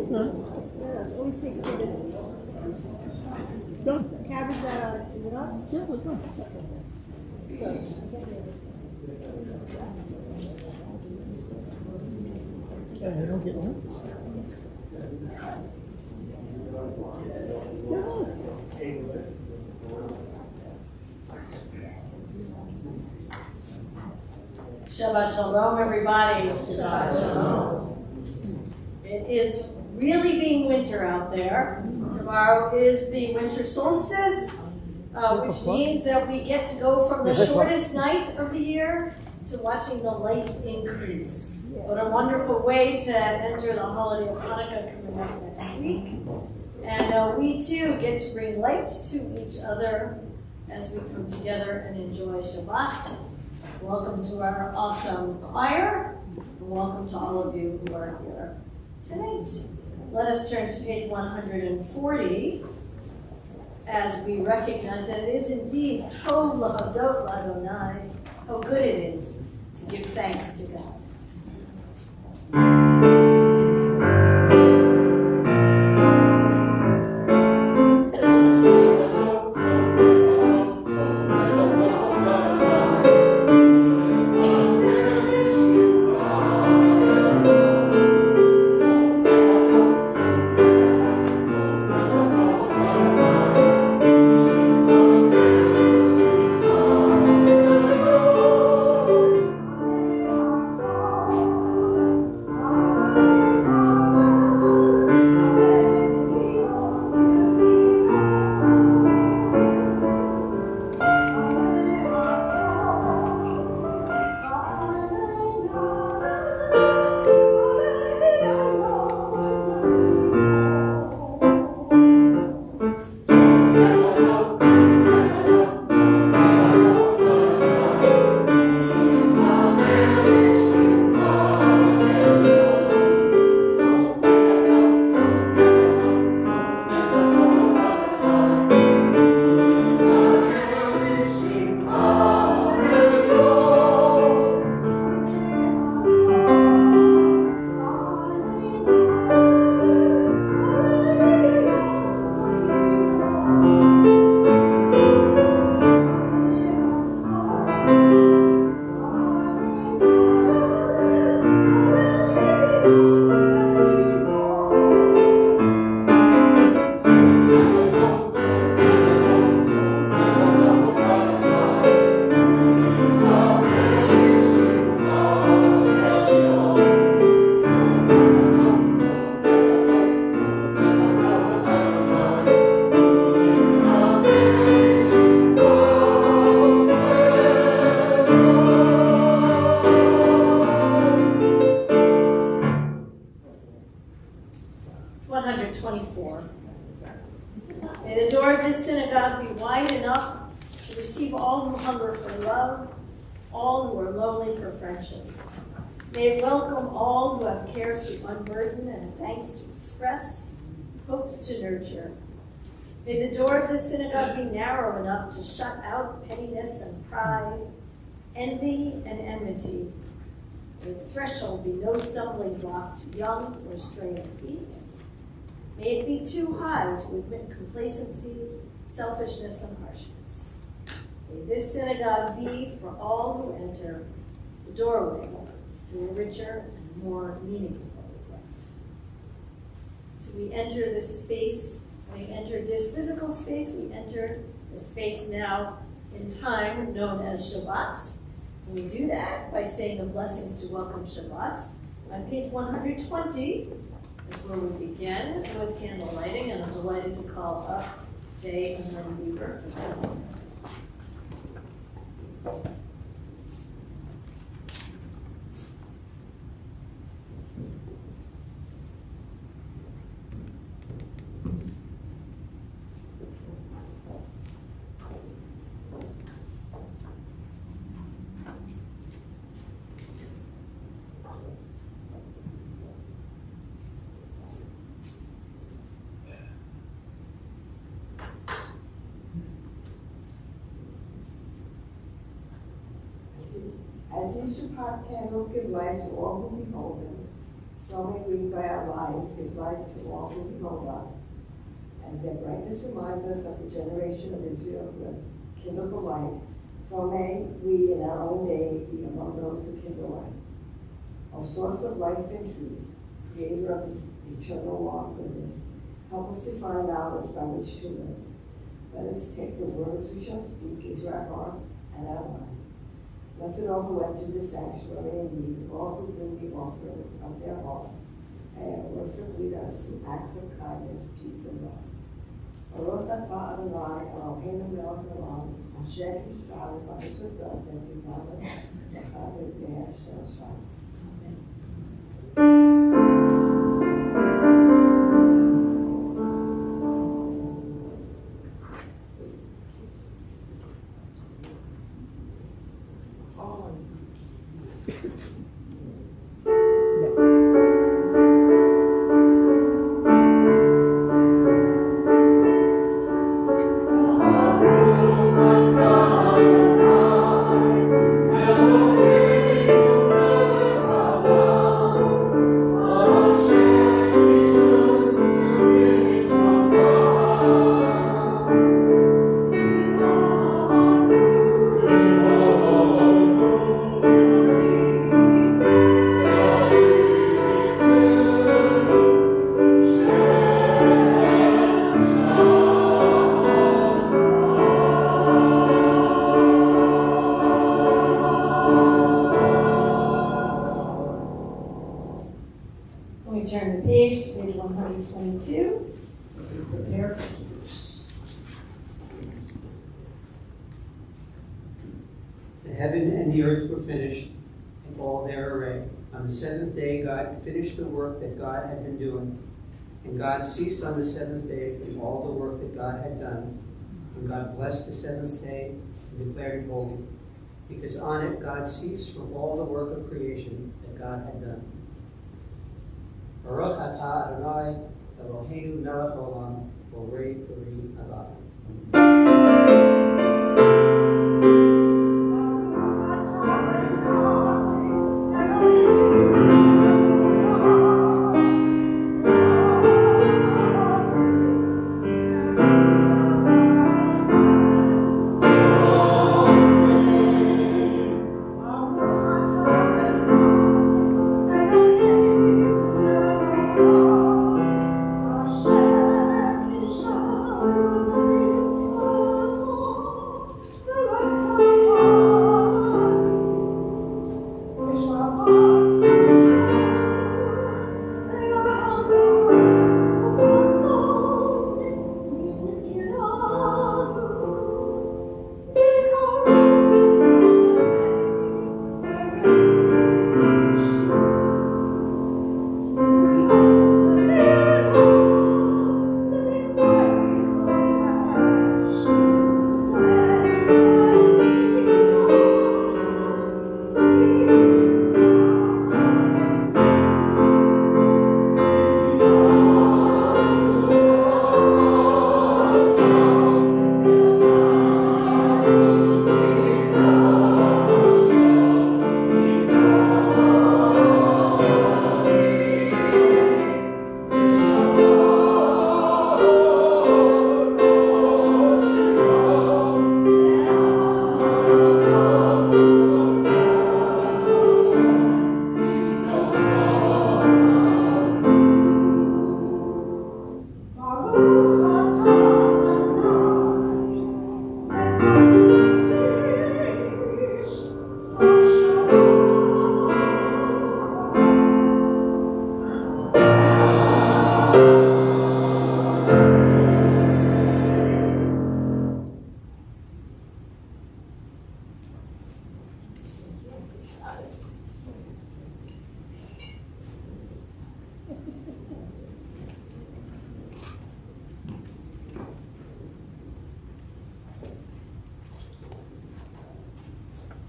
Yeah, it always takes 2 minutes. Done. Camera's not on. Is it on? Yeah, we're done. I don't get one. Shabbat Shalom, everybody. Shabbat Shalom. It is really being winter out there. Tomorrow is the winter solstice, which means that we get to go from the shortest night of the year to watching the light increase. What a wonderful way to enter the holiday of Hanukkah coming up next week. And we too get to bring light to each other as we come together and enjoy Shabbat. Welcome to our awesome choir, and welcome to all of you who are here tonight. Let us turn to page 140 as we recognize that it is indeed Tov Lahavdot L'Adonai, how good it is to give thanks to God. May it welcome all who have cares to unburden and thanks to express, hopes to nurture. May the door of this synagogue be narrow enough to shut out pettiness and pride, envy and enmity. May its threshold be no stumbling block to young or straying feet. May it be too high to admit complacency, selfishness, and harshness. May this synagogue be, for all who enter, the doorway to a richer and more meaningful life. So we enter this space, we enter this physical space, we enter the space now in time known as Shabbat. And we do that by saying the blessings to welcome Shabbat. On page 120 is where we begin with candle lighting, and I'm delighted to call up Jay and Lynn Weaver. As these Shabbat candles give light to all who behold them, So may we by our lives give light to all who behold us, as their brightness reminds us of the generation of Israel who have kindled the light. So may we in our own day be among those who kindle light. O source of life and truth, creator of this eternal law of goodness, help us to find knowledge by which to live. Let us take the words we shall speak into our hearts and our lives. Blessed all who enter this sanctuary, indeed, all who bring the offerings of their hearts, and worship lead us to acts of kindness, peace, and love. Baruch atah Adonai, Eloheinu melech haolam, asher kishanu b'mitzvotav v'tzivanu b'chad v'bnei shel shalom. We turn the page to page 122 as we prepare for Kiddush. The heaven and the earth were finished, and all their array. On the seventh day, God finished the work that God had been doing. And God ceased on the seventh day from all the work that God had done. And God blessed the seventh day and declared it holy, because on it God ceased from all the work of creation that God had done. Baruch atah Adonai, Eloheinu melech haolam, borei peri avad.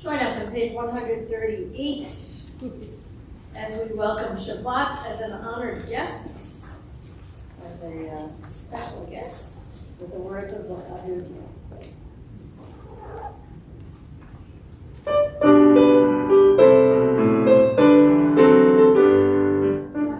Join us on page 138 as we welcome Shabbat as an honored guest, as a special guest, with the words of the Hyde. Thank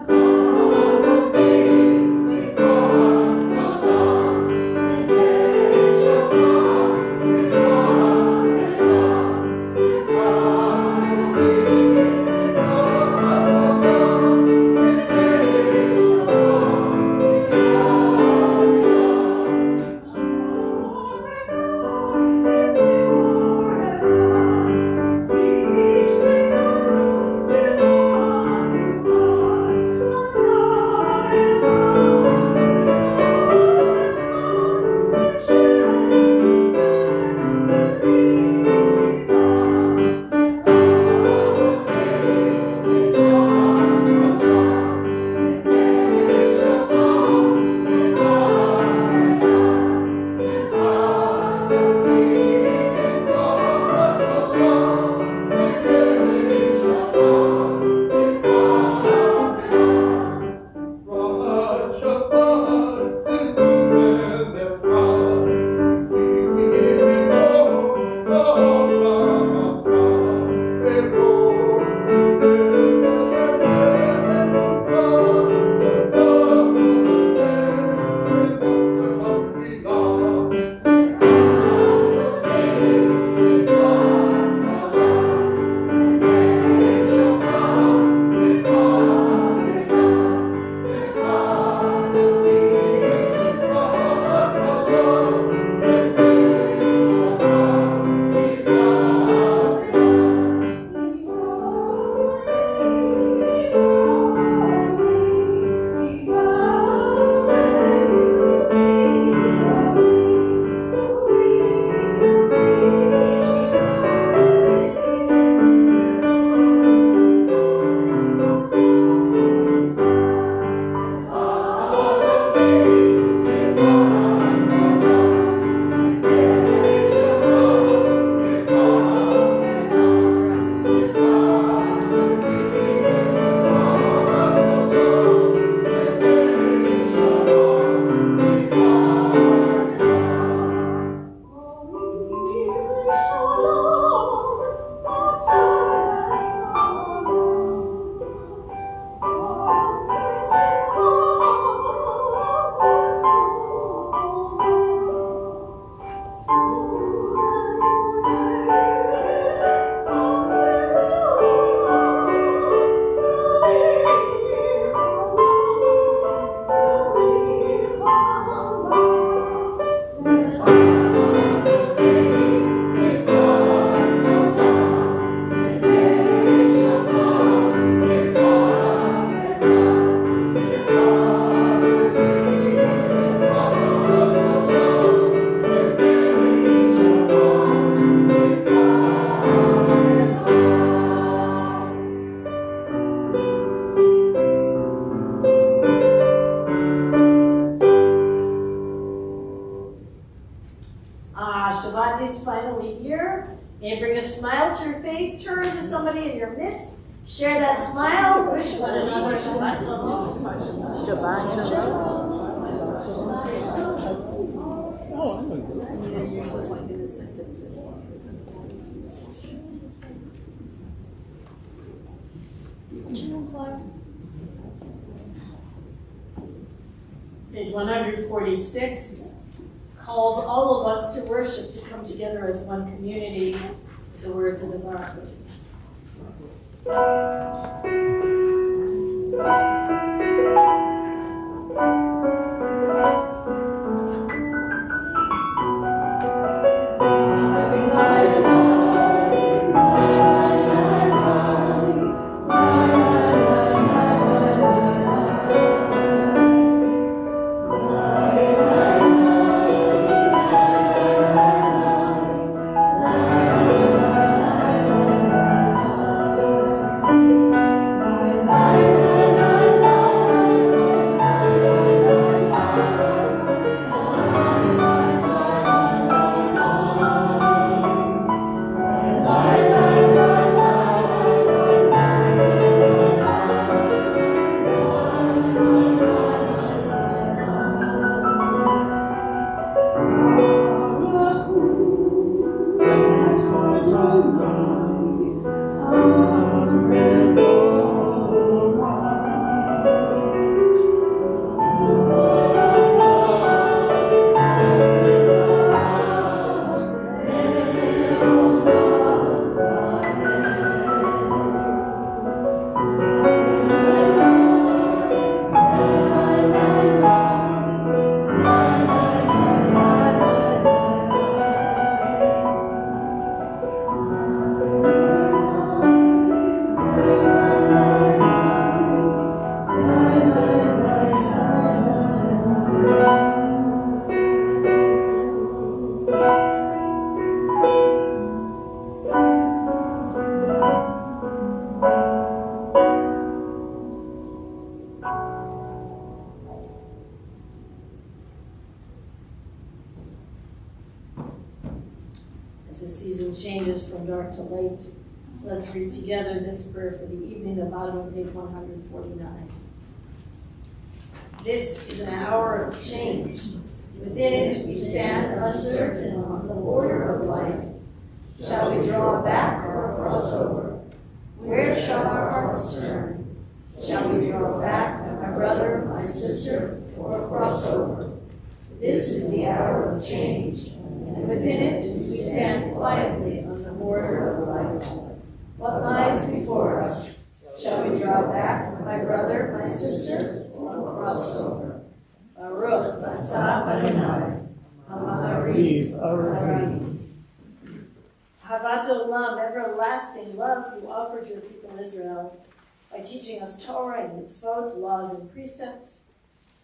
bring a smile to your face, turn to somebody in your midst, share that smile, wish one another Shabbat Shalom. Shabbat Shalom. Oh, I'm going Page 146 calls all of us to worship, to come together as one community, with the words of the Baruch. As the season changes from dark to light, let's read together this prayer for the evening, the bottom of page 149. This is an hour of change. Within it we stand uncertain on the border of light. Shall we draw back or cross over? Where shall our hearts turn? Shall we draw back, my brother, my sister, or cross over? This is the hour of change. And within it we stand quietly on the border of light. What lies before us? Shall we draw back, my brother, my sister, or cross over? Baruch atah Adonai, Ha'ma'ariv Ha'arayim. Havat Olam, everlasting love, you offered your people Israel by teaching us Torah and mitzvot, laws and precepts.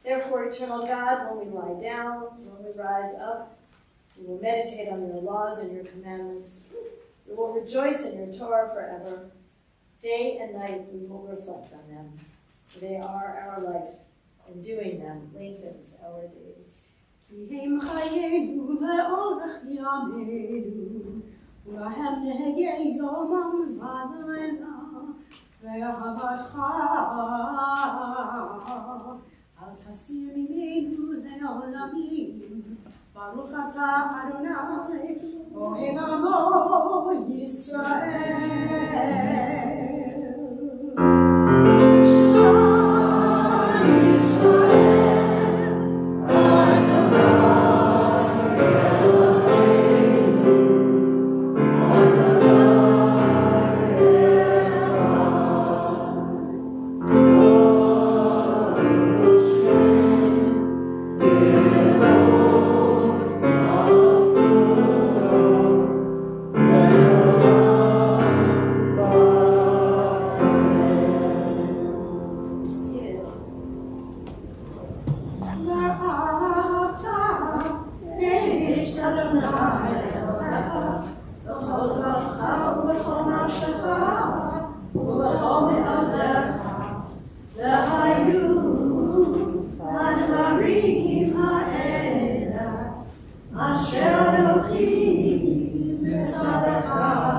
Therefore, eternal God, when we lie down, when we rise up, we will meditate on your laws and your commandments. We will rejoice in your Torah forever. Day and night we will reflect on them. For they are our life, and doing them lengthens our days. Baruch atah Adonai, Ohev Amo Yisrael. Asher Elohim, Tzadaka.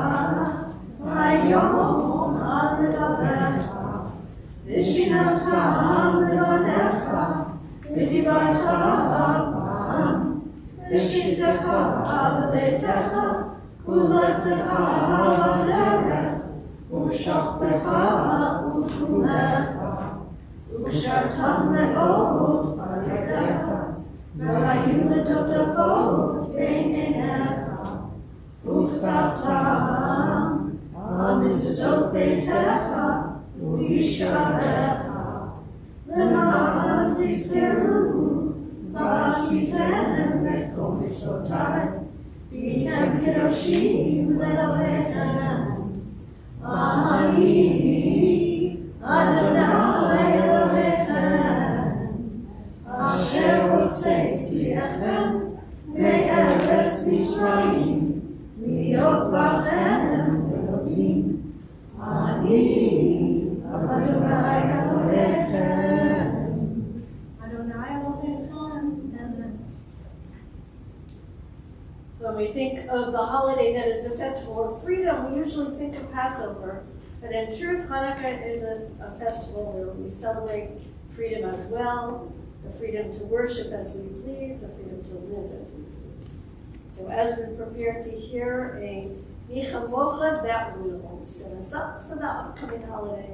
היום על לבביך, ושיננתם לבניך, ודיברת בם, בשבתך בביתך, ובלכתך בדרך, ובשוכבך ובקומך, ובשרתם לאות על ידיך, והיו לטוטפות בין עיניך, וכתבתם על מזוזות ביתך ובשעריך, למען תזכרו ועשיתם את כל מצוותיי, והייתם קדושים לאלוהיכם. אני אדוני אלוהיכם, אשר הוצאתיכם מארץ מצרים, להיות בכם אלוהים. אני אדוני אלוהיכם. אדוני אלוהיכם. When we think of the holiday that is the festival of freedom, we usually think of Passover. But in truth, Hanukkah is a festival where we celebrate freedom as well, the freedom to worship as we please, the freedom to live as we please. So as we prepare to hear a Micha Mocha, that will set us up for the upcoming holiday.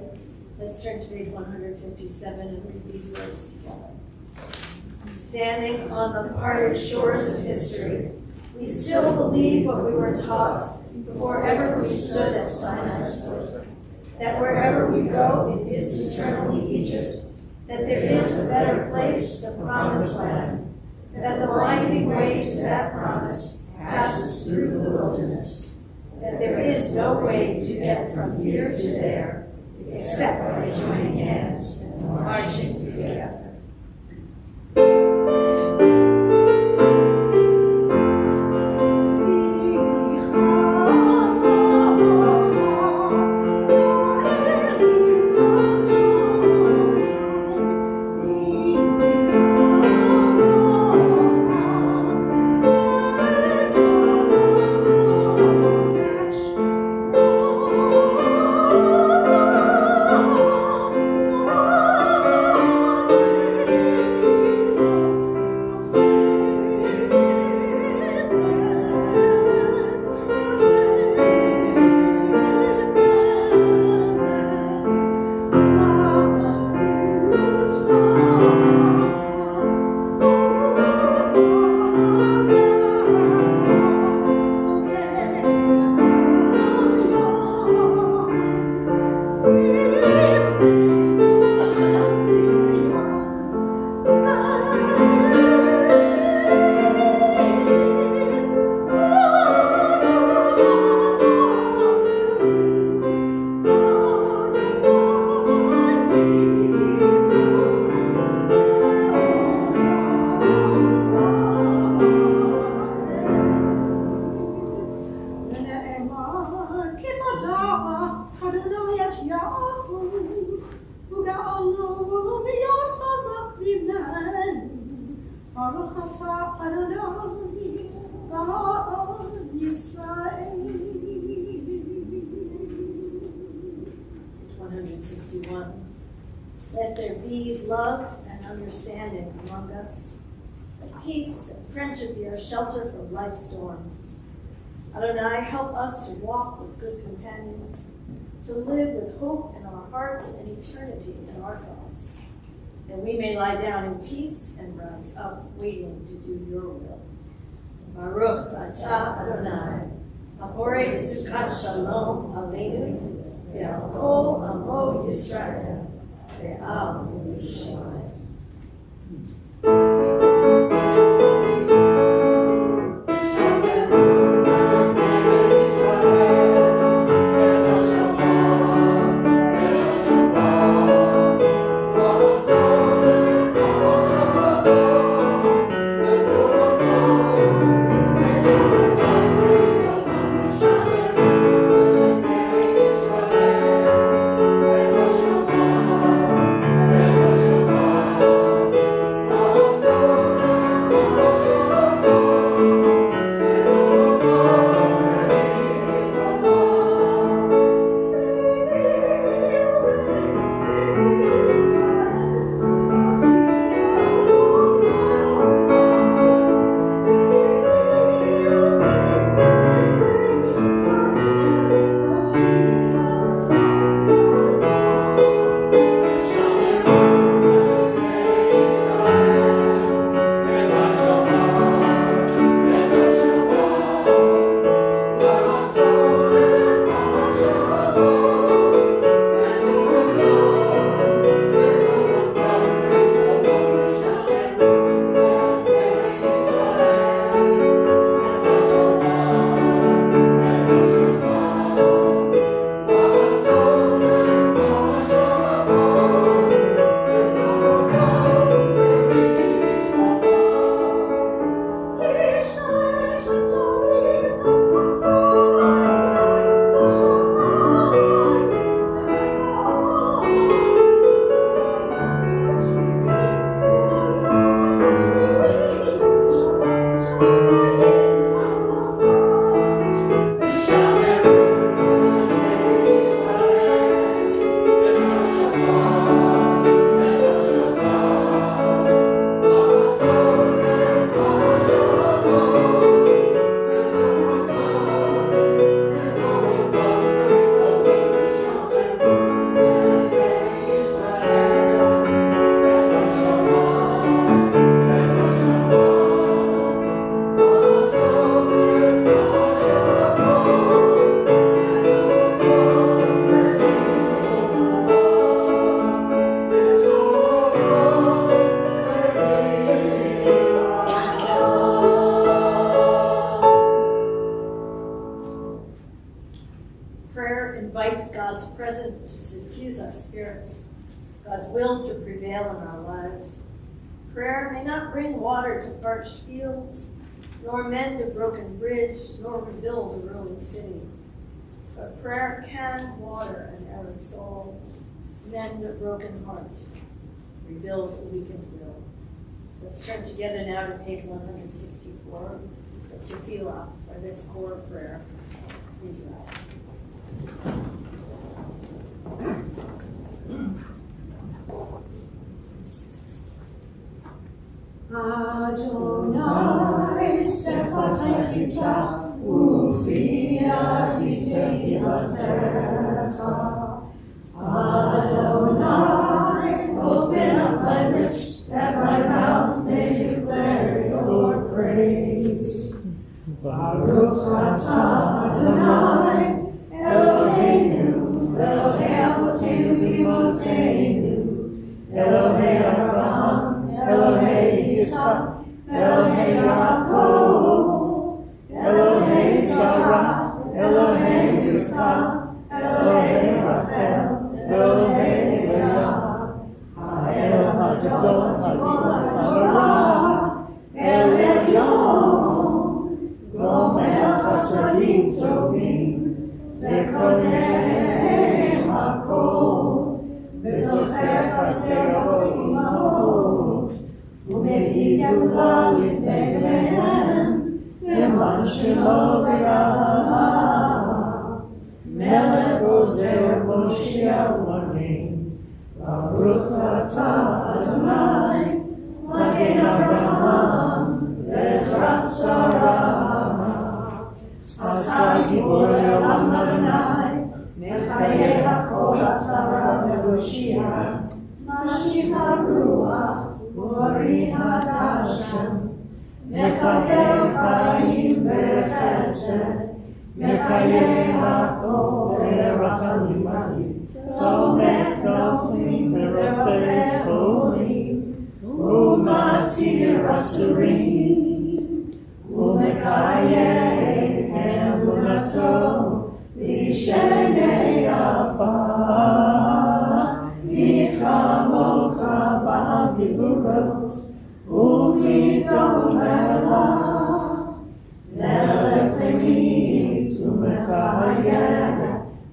Let's turn to page 157 and read these words together. Standing on the parted shores of history, we still believe what we were taught before ever we stood at Sinai's foot, that wherever we go, it is eternally Egypt, that there is a better place, the promised land, that the winding way to that promise passes through the wilderness, that there is no way to get from here to there except by joining hands and marching together. Baruch atah Adonai, God Yisrael. 161. Let there be love and understanding among us, that peace and friendship be our shelter from life's storms. Adonai, help us to walk with good companions, to live with hope in our hearts and eternity in our thoughts, that we may lie down in peace and rise up waiting to do your will. Baruch atah Adonai, haborei sukat shalom aleinu, ve'al kol amo Yisrael, ve'al Yerushalayim. So Prayer invites God's presence to suffuse our spirits, God's will to prevail in our lives. Prayer may not bring water to parched fields, nor mend a broken bridge, nor rebuild a ruined city. But prayer can water an arid soul, mend a broken heart, rebuild a weakened will. Let's turn together now to page 164 to Tikvah for this core prayer. Please rise. Adonai sefatitah ufia itehilatecha. Adonai, open up my lips that my mouth may declare your praise. Baruch atah Adonai, Eloheinu, Elohei Avotenu v'Imotzeinu, Elohei Abraham, Elohei Yitzchak, Elohei Yaakov, Elohei Sarah, Elohei Rivka, Elohei Rachel, Elohei Leah, Ha'el Hagdol Ha'Orah, El Elyon, Gomer Chasadim Tovim, Vekoneh Hakol, V'zocher Chaser Imahot, U'mevii Geulah Lifnei Bneihem, Leman Shemo V'Rahama, Melech Ozer Moshiach Lamein, Baruch atah Adonai, Magen Avraham, Ve'ezrat Sarah. Atah Gibor Olam Adonai, Mechayeh Hakol Atara Ve'Moshiach, Mashiach HaRuach, U'Orin HaDashem, Mechadeh Chaim B'Chesed, Mechayeh Hakol Be'Rachamim Alim, Somech Noflim Be'Rofei Cholim, U'Matir Asurim, U'Mekayeh Emunato, Lishenei Afar, Michamocha Ba'Gevurot, U'Midon Melach, Melech B'Mid U'Mekayeh,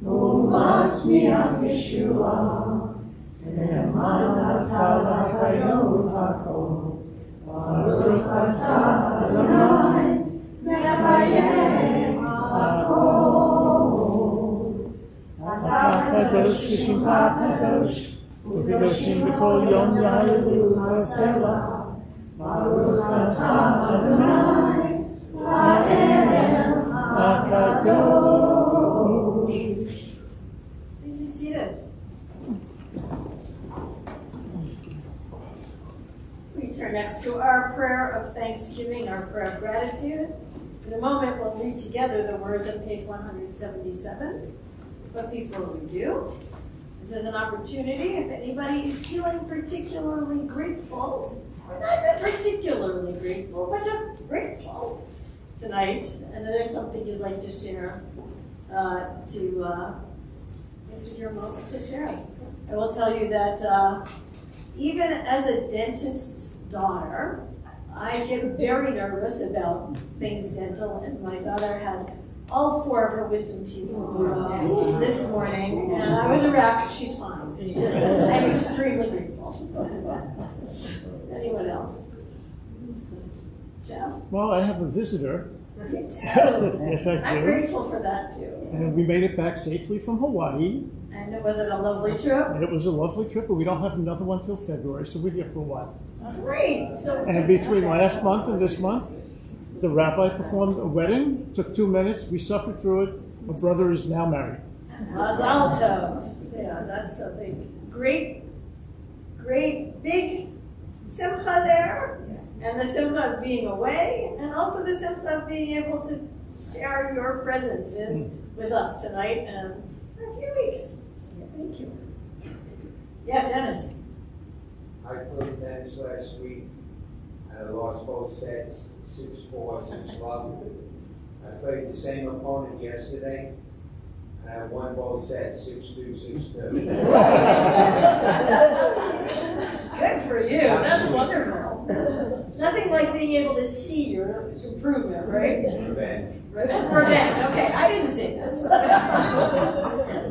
U'Matzmiach Yeshua, Ne'eman atah l'chayot hakol, Baruch atah Adonai, Mechayeh hakol. Atah kadosh v'shimcha kadosh, u'kadoshim b'kol yom ya'alelu v'selah. Baruch atah Adonai, Ha'el HaKadosh. Please be seated. We turn next to our prayer of thanksgiving, our prayer of gratitude. In a moment, we'll read together the words on page 177. But before we do, this is an opportunity. If anybody is feeling particularly grateful, or not particularly grateful, but just grateful tonight, and then there's something you'd like to share, this is your moment to share. I will tell you that even as a dentist's daughter, I get very nervous about things dental, and my daughter had all 4 of her wisdom teeth removed this morning, and I was a wreck. She's fine. I'm extremely grateful. Anyone else? Jeff? Well, I have a visitor. Me too. Yes, I do. I'm grateful for that too. And we made it back safely from Hawaii. And was it a lovely trip? And it was a lovely trip, but we don't have another one till February, so we're here for a while. Great. So And between last month and this month, the rabbi performed a wedding. Took 2 minutes. We suffered through it. My brother is now married. Mazal tov. Yeah, that's a great, big simcha there. And the simcha of being away, and also the simcha of being able to share your presences with us tonight and for a few weeks. Thank you. Yeah, Dennis. I played tennis last week, and I lost both sets, 6-4, 6-love. I played the same opponent yesterday, and I I won both sets, 6-2, 6-2. Good for you. That's wonderful. Nothing like being able to see your improvement, right? Revenge. Revenge. Okay, I didn't say that.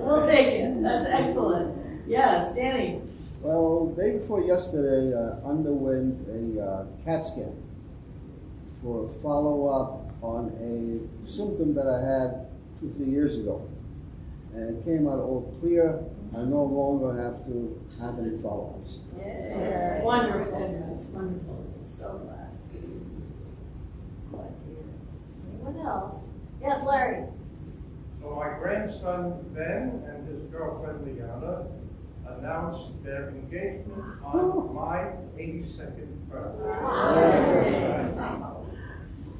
We'll take it. That's excellent. Yes, Danny. Well, day before yesterday, underwent a CAT scan for a follow-up on a symptom that I had 2-3 years ago. And it came out all clear. I no longer have to have any follow-ups. Yeah. Wonderful. That's wonderful. I'm so glad. Glad to hear it. Anyone else? Yes, Larry. So my grandson Ben and his girlfriend Liana announced their engagement on my 82nd birthday.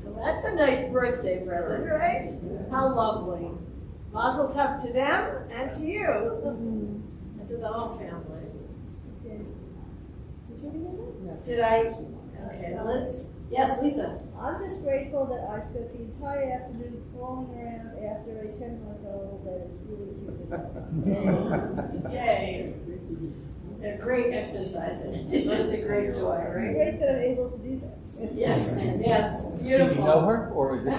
Well, that's a nice birthday present, right? How lovely. Mazel tov to them and to you and to the whole family. Did I? Okay, now let's. Yes, Lisa. I'm just grateful that I spent the entire afternoon crawling around after a 10-month-old that is really cute. Yay. A great exercise and just a great joy, It's right? great that I'm able to do that. Yes, yes, beautiful. Did you know her, or is this?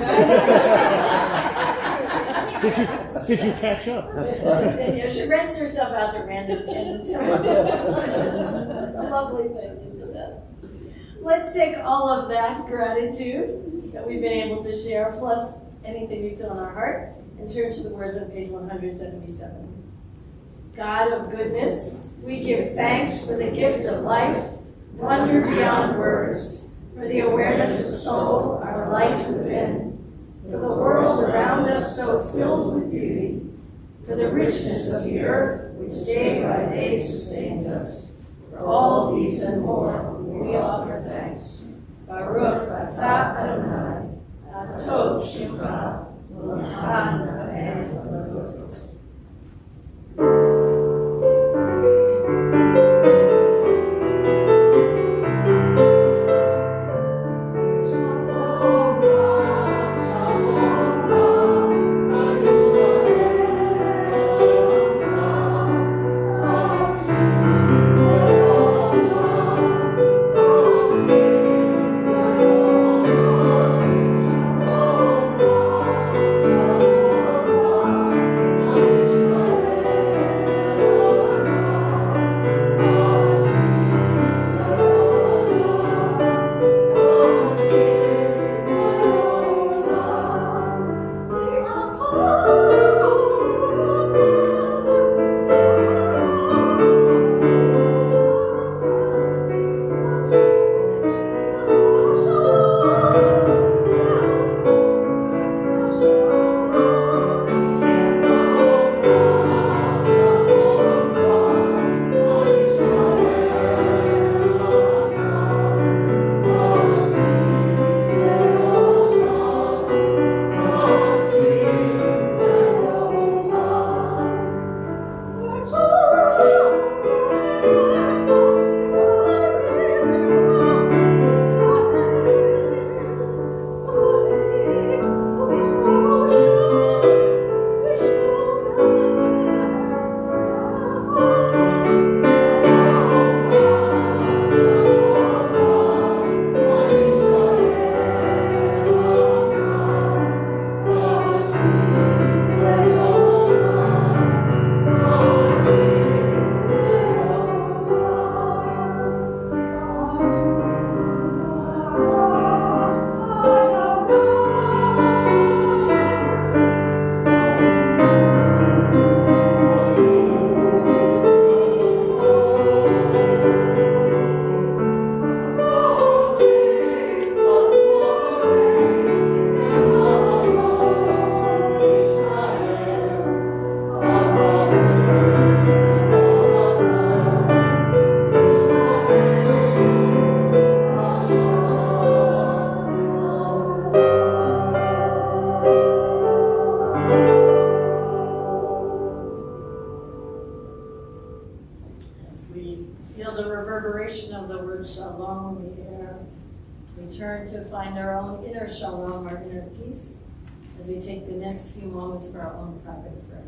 Did you catch up? She rents herself out to random gentlemen. It's a lovely thing, isn't it? Let's take all of that gratitude that we've been able to share, plus anything we feel in our heart, and turn to the words on page 177. God of goodness, we give thanks for the gift of life, wonder beyond words, for the awareness of soul, our light within, for the world around us so filled with beauty, for the richness of the earth which day by day sustains us. For all these and more, we offer thanks. Baruch atah Adonai, atov shemcha, v'lecha na'eh. Turn to find our own inner shalom, our inner peace, as we take the next few moments for our own private prayer.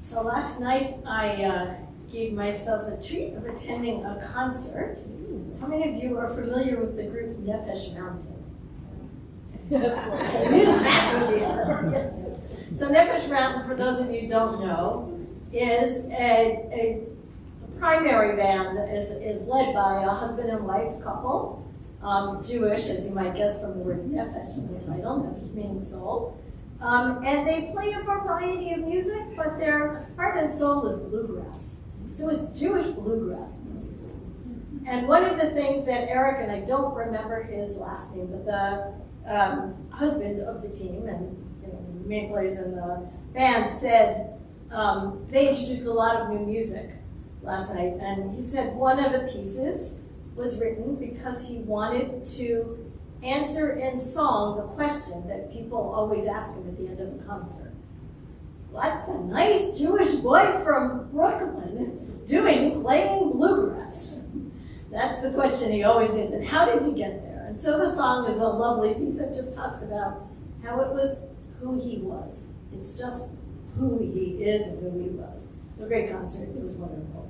So last night I gave myself the treat of attending a concert. How many of you are familiar with the group Nefesh Mountain? Yes. So Nefesh Mountain, for those of you who don't know, is the primary band is led by a husband and wife couple, Jewish, as you might guess from the word Nefesh in the title, Nefesh meaning soul. And they play a variety of music, but their heart and soul is bluegrass. So it's Jewish bluegrass music. And one of the things that Eric, and I don't remember his last name, but the husband of the team and the main players in the band said, they introduced a lot of new music last night, and he said one of the pieces was written because he wanted to answer in song the question that people always ask him at the end of a concert. What's a nice Jewish boy from Brooklyn playing bluegrass? That's the question he always gets, and how did you get there? And so the song is a lovely piece that just talks about how it was who he was. It's just who he is and who he was. It's a great concert. It was wonderful.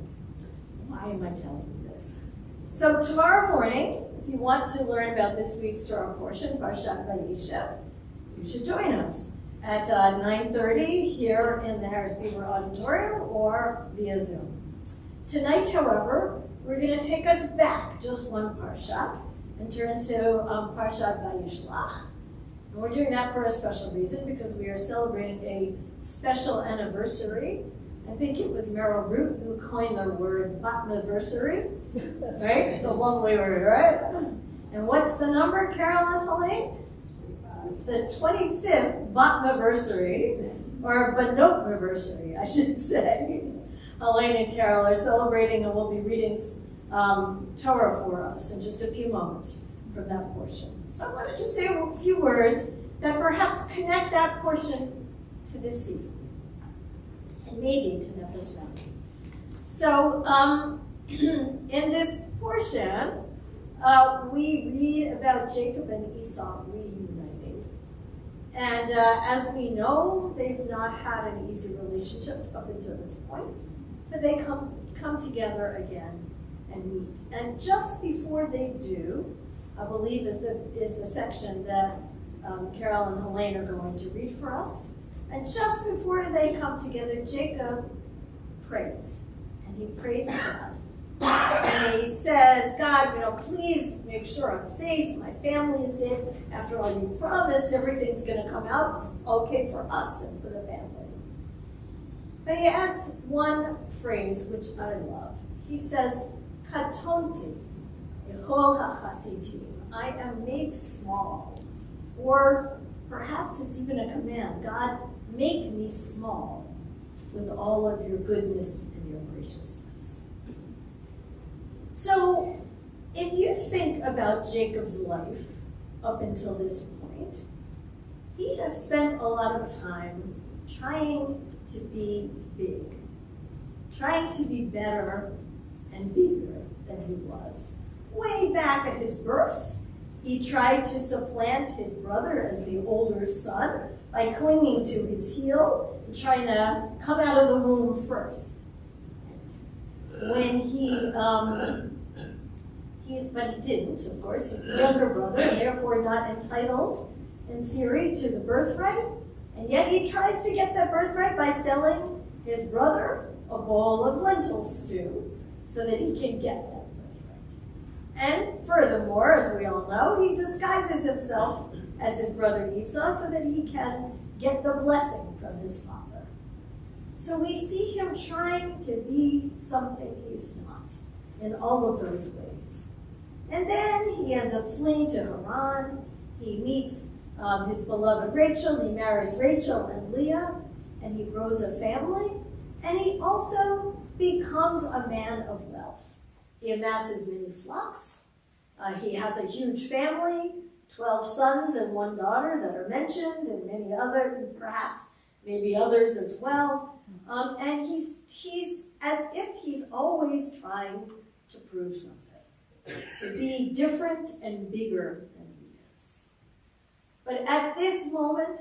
Why am I telling you this? So tomorrow morning, if you want to learn about this week's Torah portion, Parshat Vayishev, you should join us at 9:30 here in the Harris Beaver Auditorium or via Zoom. Tonight, however, we're going to take us back just one parsha and turn to Parshat Vayishlach. And we're doing that for a special reason because we are celebrating a special anniversary. I think it was Meryl Root who coined the word bat-anniversary, right? It's a lovely word, right? And what's the number, Carol and Helene? The 25th bat-anniversary, or banot-anniversary, I should say. Helene and Carol are celebrating, and we'll be reading Torah for us in just a few moments from that portion. So I wanted to say a few words that perhaps connect that portion to this season, and maybe to Nefesh Mountain. So in this portion, we read about Jacob and Esau reuniting. And as we know, they've not had an easy relationship up until this point, but they come together again and meet. And just before they do, I believe is the section that Carol and Helene are going to read for us. And just before they come together, Jacob prays. And he prays to God. And he says, God, please make sure I'm safe, my family is safe. After all, you promised everything's going to come out okay for us and for the family. But he adds one phrase which I love. He says, Katonti, Yechol hachasitim, I am made small. Or perhaps it's even a command. God, make me small with all of your goodness and your graciousness. So, if you think about Jacob's life up until this point, he has spent a lot of time trying to be big, trying to be better and bigger than he was. Way back at his birth, he tried to supplant his brother as the older son by clinging to his heel and trying to come out of the womb first. When but he didn't, of course. He's the younger brother and therefore not entitled, in theory, to the birthright. And yet he tries to get that birthright by selling his brother a bowl of lentil stew so that he can get that birthright. And furthermore, as we all know, he disguises himself as his brother Esau so that he can get the blessing from his father. So we see him trying to be something he's not in all of those ways. And then he ends up fleeing to Haran. He meets his beloved Rachel. He marries Rachel and Leah, and he grows a family. And he also becomes a man of wealth. He amasses many flocks. He has a huge family, 12 sons and 1 daughter that are mentioned, and many other, perhaps maybe others as well. And he's as if he's always trying to prove something, to be different and bigger than he is. But at this moment,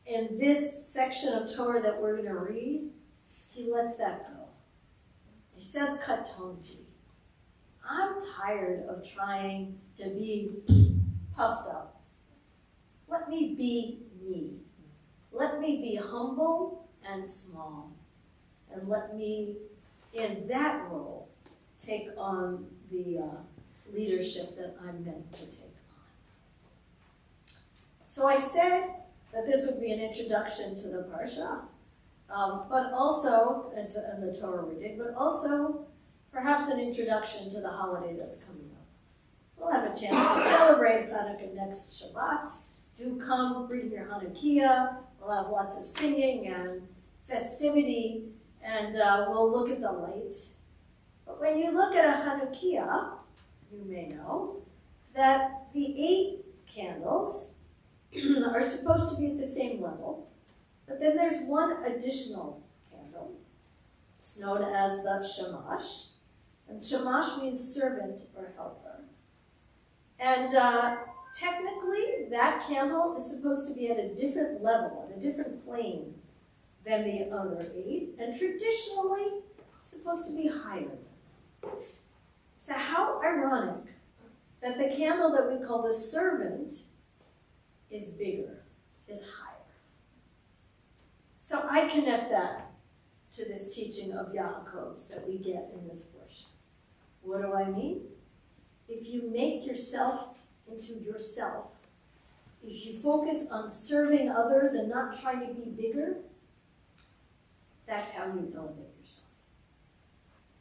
in this section of Torah that we're going to read, he lets that go. He says, katonti. I'm tired of trying to be puffed up. Let me be me. Let me be humble and small. And let me, in that role, take on the leadership that I'm meant to take on. So I said that this would be an introduction to the Parsha, but also, and the Torah reading, but also perhaps an introduction to the holiday that's coming up. We'll have a chance to celebrate Hanukkah next Shabbat. Do come, bring your Hanukkah. We'll have lots of singing and festivity, and we'll look at the light. But when you look at a Hanukkah, you may know that the 8 candles are supposed to be at the same level, but then there's one additional candle. It's known as the shamash, and shamash means servant or helper. And technically, that candle is supposed to be at a different level, on a different plane than the other 8, and traditionally, it's supposed to be higher than them. So how ironic that the candle that we call the servant is bigger, is higher. So I connect that to this teaching of Yaakov's that we get in this portion. What do I mean? If you make yourself into yourself, if you focus on serving others and not trying to be bigger, that's how you elevate yourself.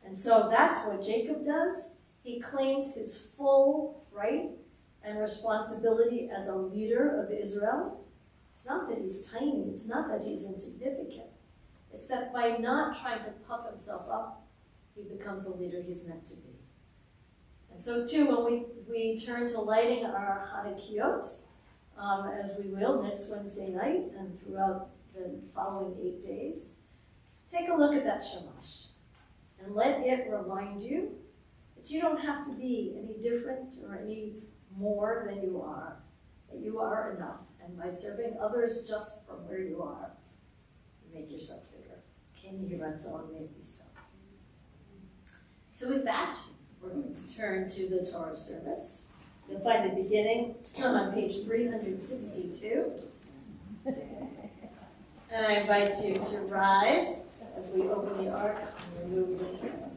And so that's what Jacob does. He claims his full right and responsibility as a leader of Israel. It's not that he's tiny, it's not that he's insignificant. It's that by not trying to puff himself up, he becomes the leader he's meant to be. And so too, when we turn to lighting our Hanukkot, as we will next Wednesday night and throughout the following 8 days, take a look at that shamash and let it remind you that you don't have to be any different or any more than you are, that you are enough. And by serving others just from where you are, you make yourself bigger. Ken Yiratzon made me so. So with that, we're going to turn to the Torah service. You'll find it beginning on page 362. And I invite you to rise as we open the ark and remove the Torah.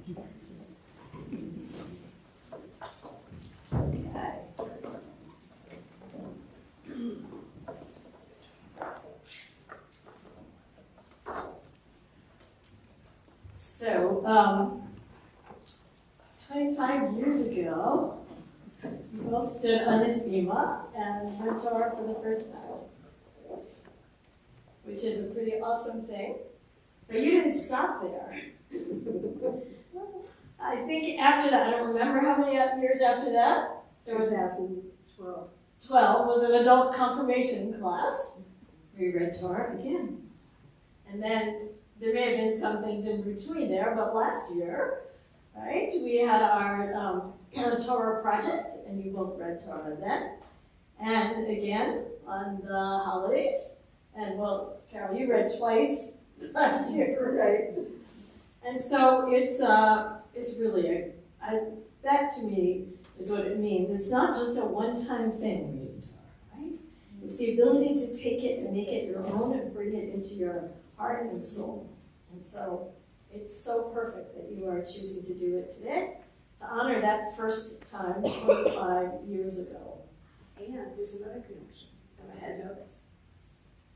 Okay. So, 25 years ago, we both stood on this bima and read Torah for the first time, which is a pretty awesome thing. But you didn't stop there. I think after that, I don't remember how many years after that, there was 2012. 12 was an adult confirmation class. We read Torah again. And then there may have been some things in between there, but last year, right, we had our Torah project, and you both read Torah then. And again, on the holidays. And well, Carol, you read twice last year, right? And so it's really that to me is what it means. It's not just a one-time thing reading Torah, right? It's the ability to take it and make it your own and bring it into your heart and soul. And so it's so perfect that you are choosing to do it today to honor that first time 25 years ago. And there's another connection that I had noticed.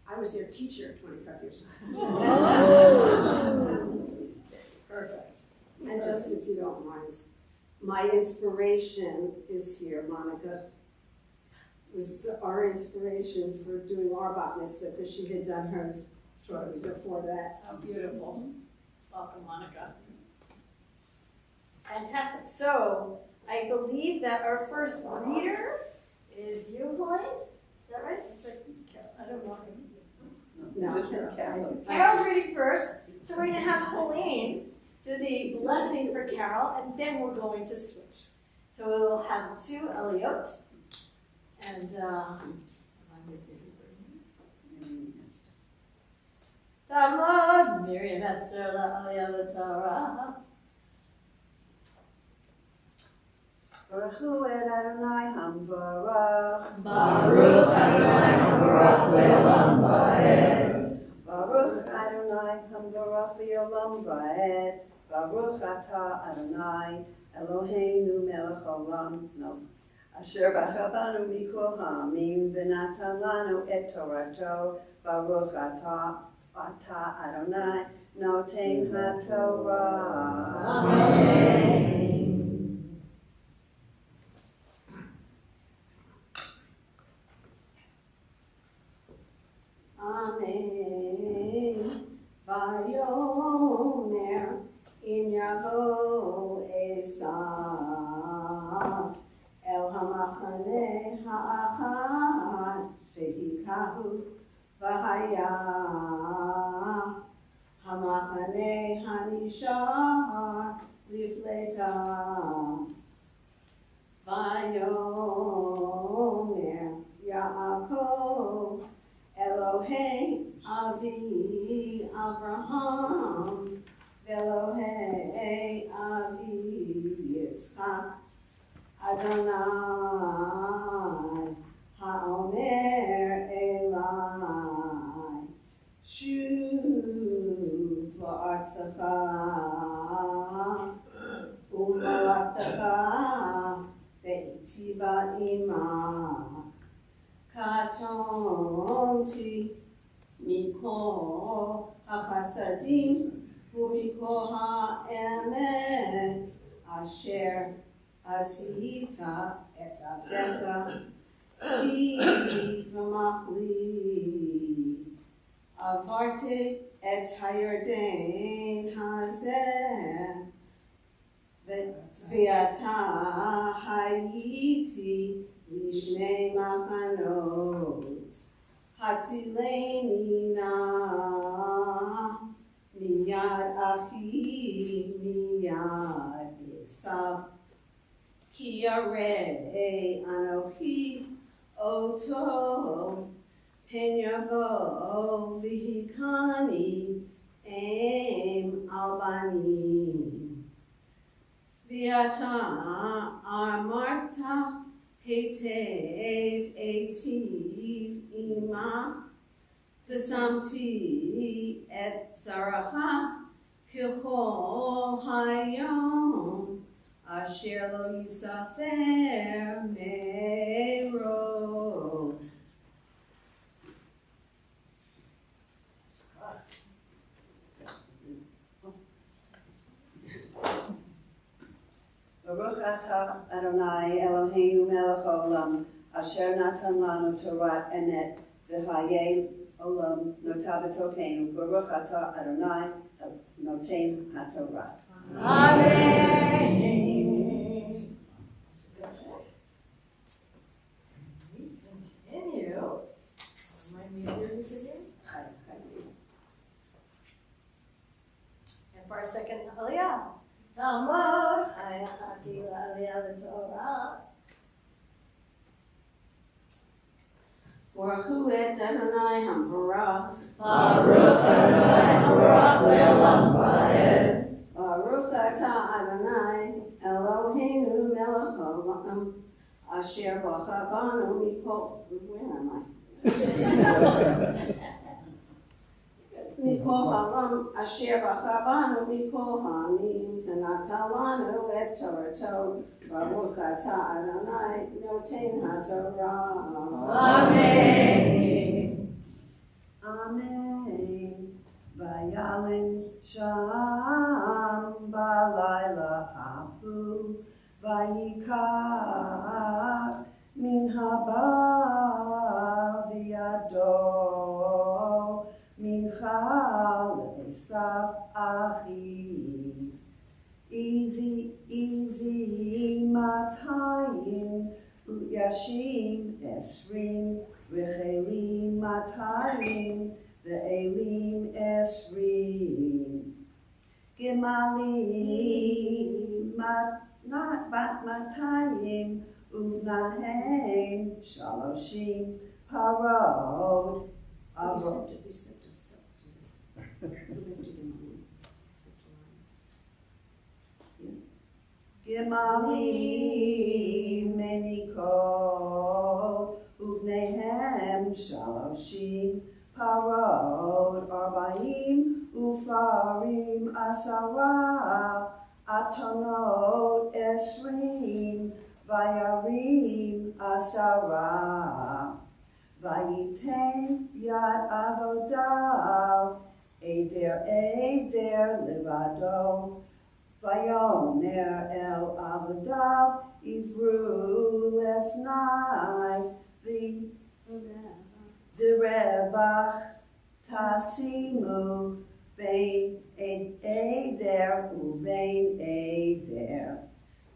I was their teacher 25 years ago. Perfect. And just if you don't mind, my inspiration is here. Monica was our inspiration for doing our bat mitzvah because she had done hers shortly before that. How beautiful. Welcome, Monica. Fantastic. So I believe that our first reader is you, Hyde. Is that right? I don't know. No, Carol's reading first. So we're going to have Helene do the blessing for Carol, and then we're going to switch. So we'll have two Eliot, and Talmud, Miriam Esther, La'aliyah Torah. Baruch hu et Adonai hamvarach. Baruch Adonai hamvarach le'olam va'ed. Baruch Adonai hamvarach le'olam va'ed. Baruch atah Adonai Eloheinu melech olam. No. Asher bacha banu mikol ha'amim v'natan lanu et torato. Baruch atah Adonai noten haTorah. Amen. Amen. Vayomer im yavo Esav el hamachane ha'achad v'hikahu v'haya hamachane hanishar lifleta vayomer Yaakov Elohei Avi Avraham, Elohei Avi Yitzchak, Adonai Haomer Elai, Shuv v'artzacha, u'malatacha, ve'tiva imach. Katonti mikol hachasadim u'mikol ha'emet asher asita et avdecha ki v'machli avarte et hayarden hazeh v'ata hayiti Lishnei machanot, Hatzileni na, miyad achi, miyad Esav, ki yarei anochi oto, pen yavo v'hikani em albanim. V'ata amarta, Heitev etiv imach, v'samti et zaracha K'chol hayom asher lo yisafer me'rov. Baruch atah Adonai Eloheinu melech haolam, asher natan lanu Torat emet v'hayei olam nota b'tokeinu. Baruch atah Adonai noten haTorah. Amen. We continue. Remind me of your username. And for our second Aliyah. Tamar Chayachati Aliyah Torah. Baruch hu et Adonai hamvarach. Baruch Adonai Havarach Le'olam Va'ed. Baruch atah Adonai Eloheinu melech haolam asher bacha banu mikol. Where am I? Mikol haolam asher bacha banu mikol ha'amim v'natan lanu et Torato. Baruch atah Adonai noten haTorah. Amen. Amen. Vayalin sham balayla ahu vayikach min haba v'yado mincha le'esav achiv. Easy matayim u'yashim esrim v'chelim matayim v'elim esrim. Gemalim bat matayim uvnahem shaloshim parod. We skipped a step to this. We have to do mine. Skipped a line. Gemalim menikol uvnehem shaloshim parod arba'im ufarim asara atonot esrim vayarim asara vayiten yad avodav eder levado vayomer el avodav ivru lefnai the revach tasimu bein eder ubein eder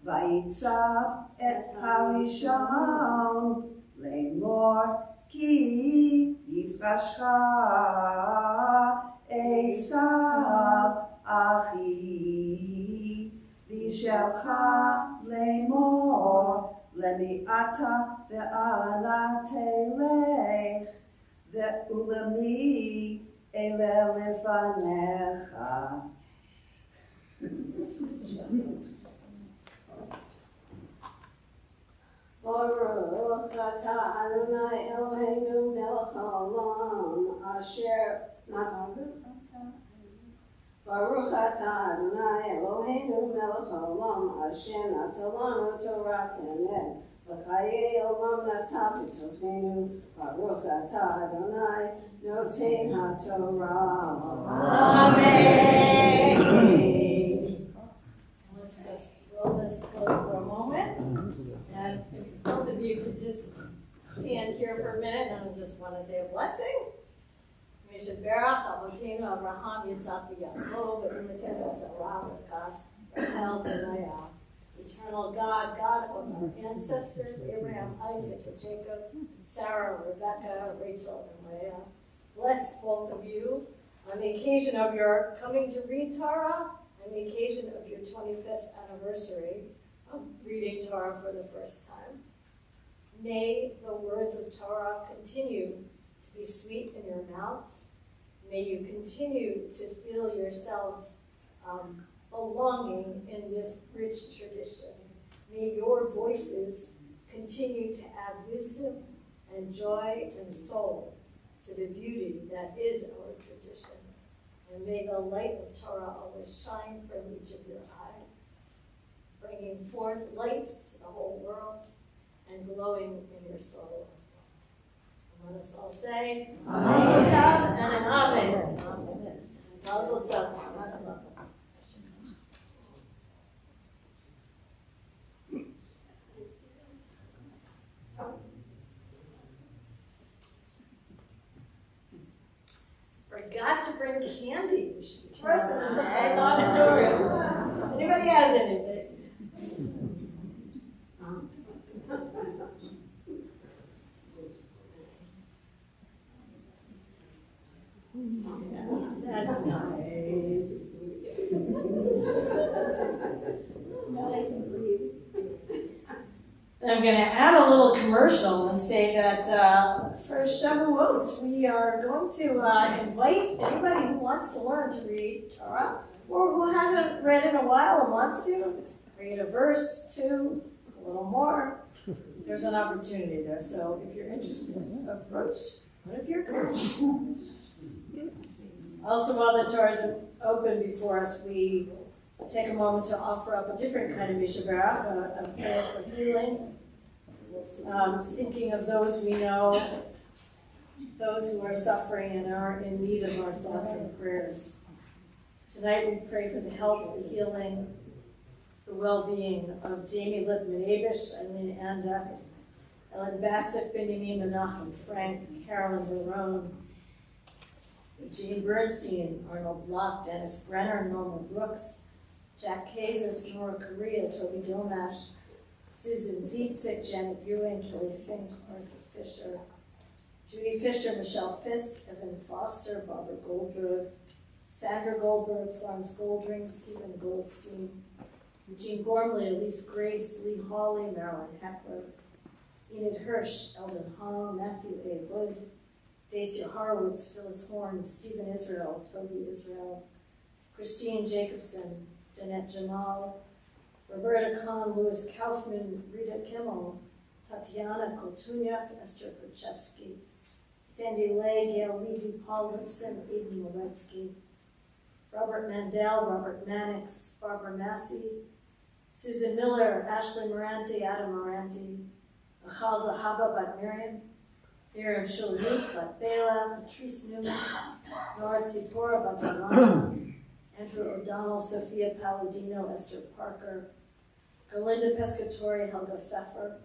vayitzav et harishon lemor ki yifrashcha esav achi vishelcha lemor lemi'ata ve'ana telech ve'ulami ele lefanecha. Baruch atah Adonai Eloheinu melech haolam asher Baruch atah Adonai Eloheinu melech haolam asher natan lanu Torat emet v'chayei olam nata b'tocheinu. Baruch atah Adonai noten haTorah. Amen. Let's just roll this close for a moment. And if both of you could just stand here for a minute, and I just want to say a blessing. Mishaberach Avotenu Abraham Yitzchak Yaakov V'Imatenu Sarah Rivka Rachel Leah. Eternal God, God of our ancestors, Abraham, Isaac, and Jacob, Sarah, Rebecca, Rachel, and Leah. Bless both of you on the occasion of your coming to read Torah, on the occasion of your 25th anniversary of reading Torah for the first time. May the words of Torah continue to be sweet in your mouths. May you continue to feel yourselves belonging in this rich tradition. May your voices continue to add wisdom and joy and soul to the beauty that is our tradition. And may the light of Torah always shine from each of your eyes, bringing forth light to the whole world and glowing in your soul as well. And let us all say, Mazel Tov and an Amen. Mazel Tov. Forgot to bring candy. We should throw some in the auditorium. Anybody has anything? That's nice. Now I can breathe. I'm going to add a little commercial and say that for Shavuot, we are going to invite anybody who wants to learn to read Torah, or who hasn't read in a while and wants to read a verse, two, a little more. There's an opportunity there. So if you're interested, approach one of your coaches. Also, while the Torah is open before us, we take a moment to offer up a different kind of Mishabara, a prayer for healing. Thinking of those we know, those who are suffering and are in need of our thoughts and prayers. Tonight we pray for the health, the healing, the well-being of Jamie Lipman Abish, Eileen Andek, Ellen Bassett, Benjamin Menachem, Frank, Carolyn Barone, Jean Bernstein, Arnold Block, Dennis Brenner, Norma Brooks, Jack Kazis, Nora Correa, Toby Domash, Susan Zietzik, Janet Ewing, Kelly Fink, Arthur Fisher, Judy Fisher, Michelle Fisk, Evan Foster, Barbara Goldberg, Sandra Goldberg, Florence Goldring, Stephen Goldstein, Eugene Gormley, Elise Grace, Lee Hawley, Marilyn Heckler, Enid Hirsch, Eldon Hong, Matthew A. Wood, Dacia Horowitz, Phyllis Horn, Stephen Israel, Toby Israel, Christine Jacobson, Danette Jamal, Roberta Kahn, Louis Kaufman, Rita Kimmel, Tatiana Koltunyak, Esther Kuchevsky, Sandy Lay, Gail Levy, Paul Lipson, Aiden Walensky, Robert Mandel, Robert Mannix, Barbara Massey, Susan Miller, Ashley Moranti, Adam Moranti, Achal Zahava Bat Miriam, Miriam Shulamit Bat Bela, Patrice Newman, Nora Tzipora Bat Alana, Andrew O'Donnell, Sophia Palladino, Esther Parker, Galinda Pescatori, Helga Pfeffer,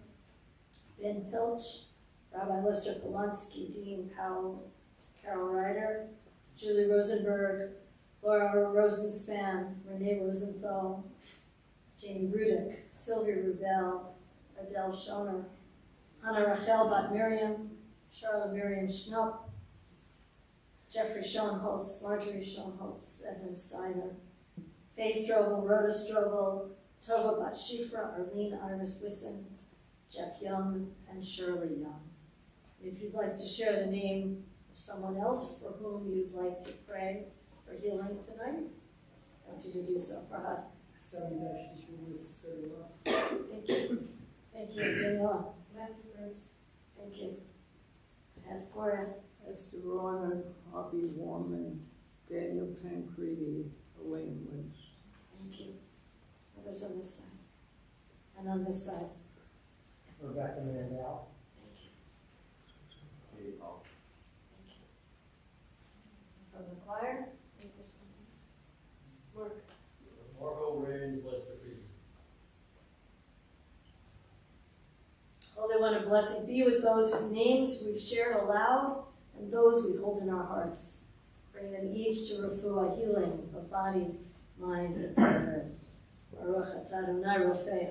Ben Pilch, Rabbi Lester Polonsky, Dean Powell, Carol Ryder, Julie Rosenberg, Laura Rosenspan, Renee Rosenthal, Jamie Rudick, Sylvia Rubel, Adele Schoner, Hannah Rachel Bat Miriam, Charlotte Miriam Schnupp, Jeffrey Schoenholtz, Marjorie Schoenholtz, Edmund Steiner, Faye Strobel, Rhoda Strobel, Tova Bat Shifra, Arlene Iris Wisson, Jeff Young, and Shirley Young. If you'd like to share the name of someone else for whom you'd like to pray for healing tonight, I want you to do so. Farhad. Thank you. Thank you, Daniela. Thank you. And Cora. Esther Ronan, Hobby Warman, Daniel Tancredi, Elaine Lynch. Thank you. Others on this side. And on this side. Rebecca Mandel. Thank you. Thank you. From the choir. Mark. Margot Rand, Lester Friesen. Holy One of blessing be with those whose names we've shared aloud and those we hold in our hearts. Bring them each to refuah, healing of body, mind, and spirit. Baruch atah Adonai Rofei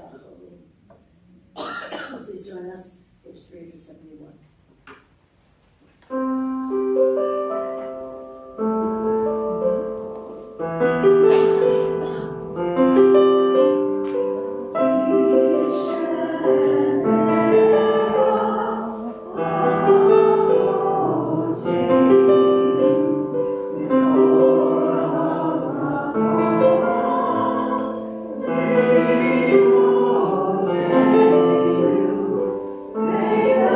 HaCholim. Please join us, page 371. May the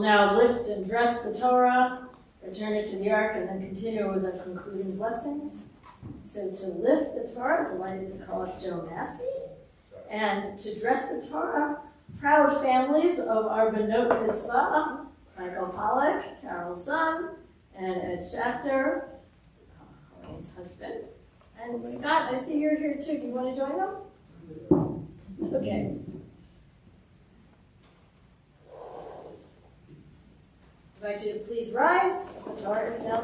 now lift and dress the Torah, return it to the ark, and then continue with the concluding blessings. So to lift the Torah, delighted to call it Joe Massey, and to dress the Torah, proud families of our Benot Mitzvah, Michael Pollack, Carol's son, and Ed Schachter, Colleen's husband. And Scott, I see you're here too. Do you want to join them? Okay. I invite you to please rise as the Torah is now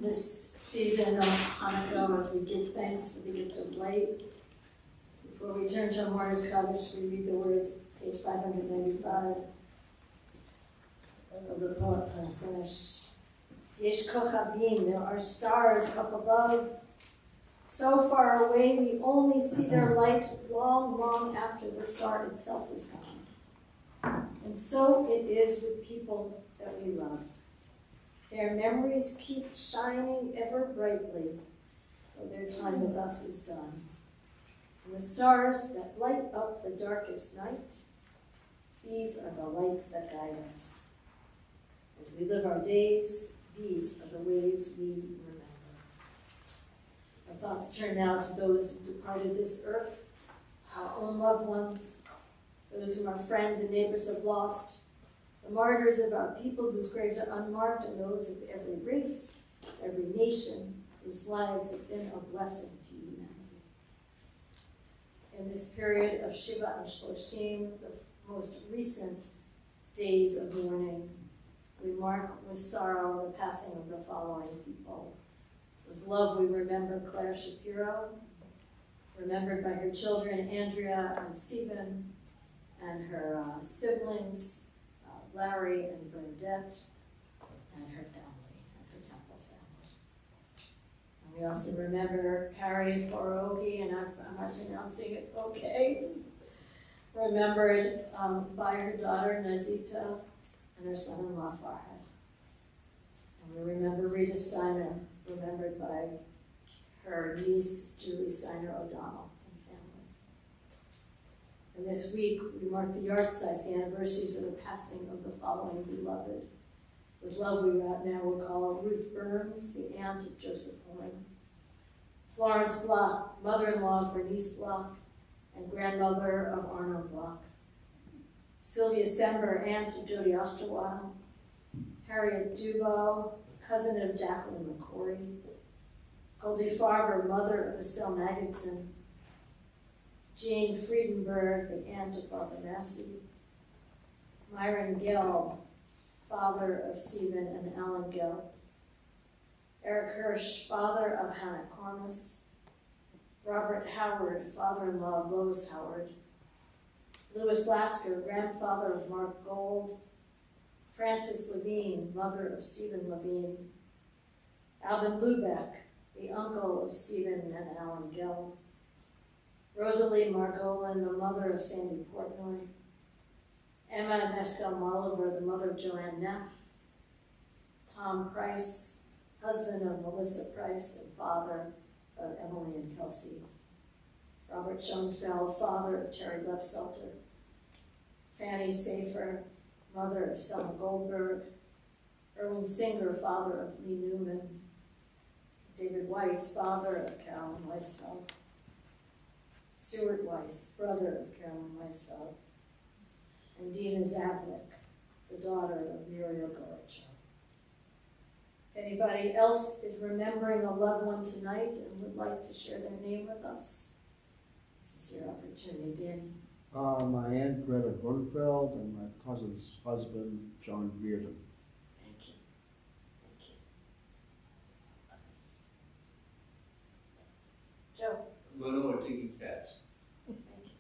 this season of Hanukkah as we give thanks for the gift of light. Before we turn to our Martyr's Kaddish, we read the words, page 595. The poet finish. Yesh kochavim, there are stars up above. So far away we only see their light long, long after the star itself is gone. And so it is with people that we loved. Their memories keep shining ever brightly, though their time with us is done. And the stars that light up the darkest night, these are the lights that guide us. As we live our days, these are the ways we remember. Our thoughts turn now to those who departed this earth, our own loved ones, those whom our friends and neighbors have lost, the martyrs of our people whose graves are unmarked, and those of every race, every nation, whose lives have been a blessing to humanity. In this period of Shiva and Shloshim, the most recent days of mourning, we mark with sorrow the passing of the following people. With love, we remember Claire Shapiro, remembered by her children, Andrea and Stephen, and her siblings, Larry and Bernadette, and her family, and her Temple family. And we also remember Harry Forogi, and am I pronouncing it okay? Remembered by her daughter, Nazita, and her son-in-law, Farhad. And we remember Rita Steiner, remembered by her niece, Julie Steiner O'Donnell, and family. And this week, we mark the yard sites, the anniversaries of the passing of the following beloved. With love, we now recall Ruth Burns, the aunt of Joseph Horn, Florence Block, mother-in-law of Bernice Block, and grandmother of Arno Block, Sylvia Sember, aunt of Jody Osterwile, Harriet Dubow, cousin of Jacqueline McCory, Goldie Farber, mother of Estelle Magidson, Jane Friedenberg, the aunt of Barbara Massey, Myron Gill, father of Stephen and Alan Gill, Eric Hirsch, father of Hannah Cormus, Robert Howard, father-in-law of Lois Howard, Louis Lasker, grandfather of Mark Gold, Frances Levine, mother of Stephen Levine, Alvin Lubeck, the uncle of Stephen and Alan Gill, Rosalie Margolin, the mother of Sandy Portnoy, Emma and Estelle Molliver, the mother of Joanne Neff, Tom Price, husband of Melissa Price and father of Emily and Kelsey, Robert Schoenfeld, father of Terry Lepselter, Fanny Safer, mother of Selma Goldberg, Erwin Singer, father of Lee Newman, David Weiss, father of Carolyn Weisfeld, Stuart Weiss, brother of Carolyn Weisfeld, and Dina Zavnik, the daughter of Muriel Goricho. If anybody else is remembering a loved one tonight and would like to share their name with us, this is your opportunity, Danny. My aunt Greta Grunfeld and my cousin's husband, John Reardon. Thank you. Thank you. Others. Joe. Luna Ortega Katz. Thank you.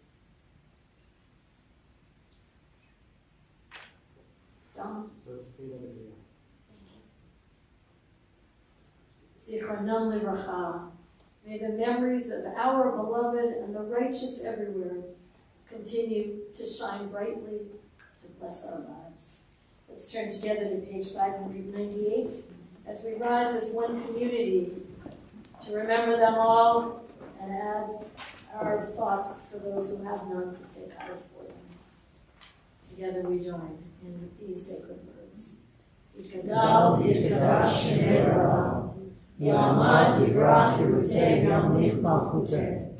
Don. Zichronam Livracha. May the memories of our beloved and the righteous everywhere continue to shine brightly to bless our lives. Let's turn together to page 598 as we rise as one community to remember them all and add our thoughts for those who have none to say God for them. Together we join in these sacred words. Yitkadal v'yitkadash Shemei Rabba, Ya'amad Yivrach Yeruteh V'yamlich Malchuteh,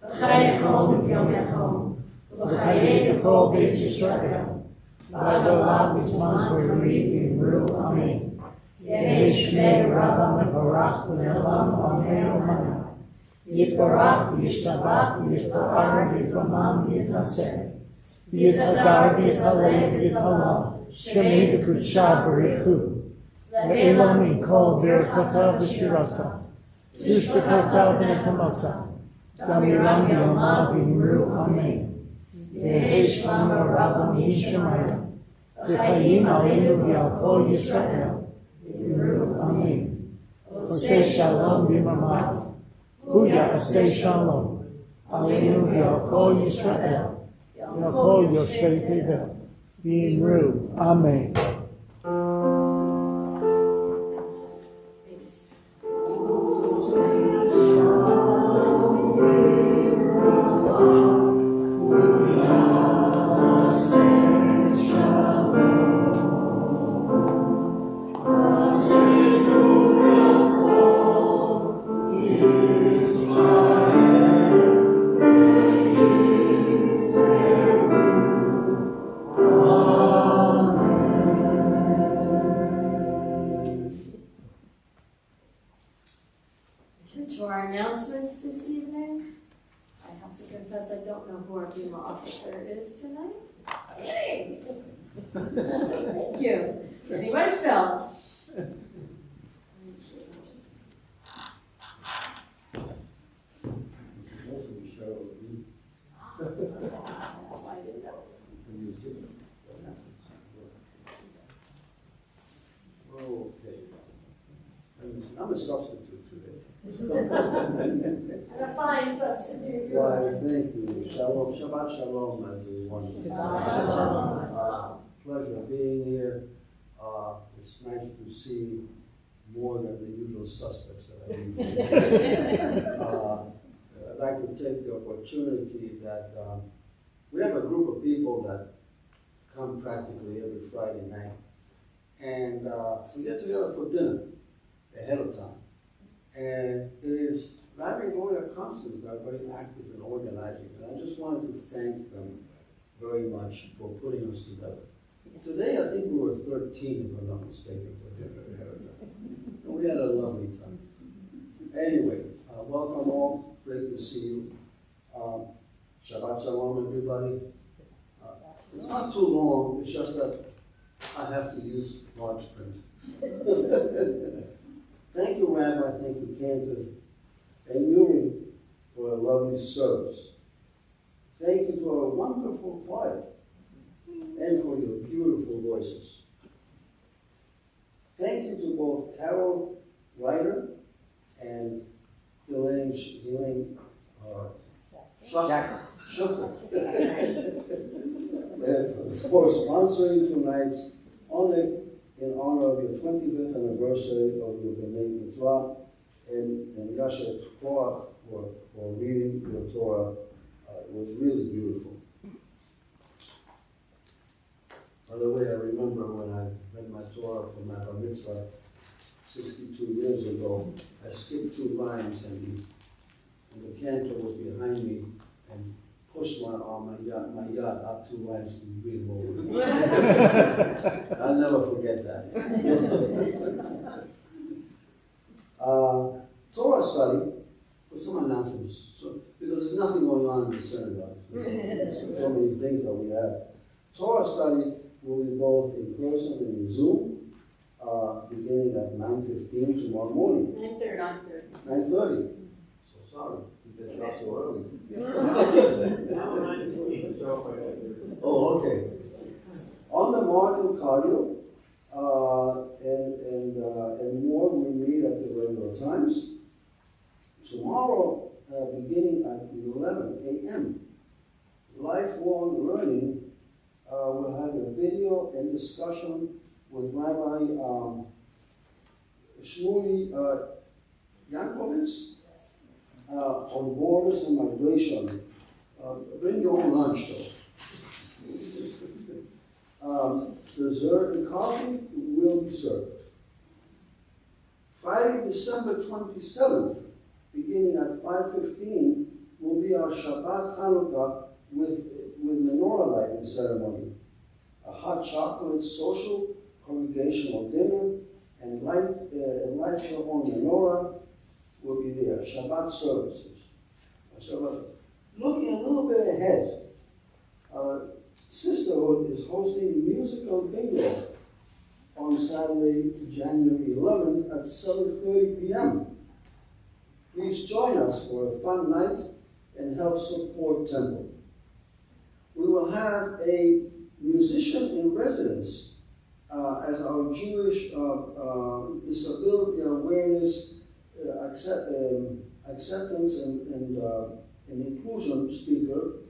V'chai Yachom V'yom V'chayei Kol Beit Yisrael, V'ad Olam B'tzman Kariv V'imru Amen. Yehi Shemei Rabba Mevorach V'ne'olam Amen U'manah. Yitbarach V'yishtabach V'yishpa'ar V'yitramam V'yitnaseh. V'yitadar V'yitaleh V'yitalah. Shemei T'kudsha B'richu. Ve'elam Min Kol B'erchota V'shirata. Tushbekota V'nechamota. Damiram V'yomah V'imru Amen. Yehi Shlama Rabba Min Shemayim. וחיים עלינו ועל כל ישראל, אמן. עושה שלום במרומיו, הוא יעשה שלום עלינו ועל כל ישראל, ועל כל יושבי תבל, ואמרו אמן. To our announcements this evening, I have to confess I don't know who our FEMA officer is tonight. Kidding! Thank you. Jenny Weisfeld. That's why I didn't know. Okay. I'm a substitute today. And a fine substitute. Why, thank you. Shalom, Shabbat Shalom, everyone. Pleasure being here. It's nice to see more than the usual suspects that I meet. I'd like to take the opportunity that we have a group of people that come practically every Friday night, and we get together for dinner ahead of time. And it is Larry and Gloria Constance that are very active in organizing, and I just wanted to thank them very much for putting us together. Today, I think we were 13, if I'm not mistaken, for dinner ahead of time. And we had a lovely time. Anyway, welcome all. Great to see you. Shabbat Shalom, everybody. It's not too long. It's just that I have to use large print. Thank you, Rabbi. Thank you, Cantor and Yuri, for a lovely service. Thank you to our wonderful choir and for your beautiful voices. Thank you to both Carol Ryder and Elaine Schuchter for sponsoring tonight's honor in honor of your 25th anniversary of your B'nai Mitzvah, and Yasher Koach for reading your Torah. It was really beautiful. By the way, I remember when I read my Torah for my Bar Mitzvah 62 years ago, I skipped 2 lines and the cantor was behind me and pushed my yad up 2 lines to read him over. I'll never forget that. Torah study, for some announcements, because there's nothing going on in the synagogue. There's so many things that we have. Torah study will be both in person and in Zoom, beginning at 9:15 tomorrow morning. 9:30. 9:30. So sorry, you get up so early. Oh, okay. On the Martin cardio, and more we meet at the regular times. Tomorrow, beginning at 11 a.m., lifelong learning will have a video and discussion with Rabbi Shmuley Yankovitz on borders and migration. Bring your own lunch, though. Dessert and coffee will be served. Friday, December 27th, beginning at 5:15, will be our Shabbat Hanukkah with menorah lighting ceremony. A hot chocolate social congregational dinner and light your own menorah will be there. Shabbat services. Looking a little bit ahead, Sisterhood is hosting musical bingo on Saturday, January 11th at 7:30 p.m. Please join us for a fun night and help support Temple. We will have a musician in residence as our Jewish disability awareness, acceptance and inclusion speaker,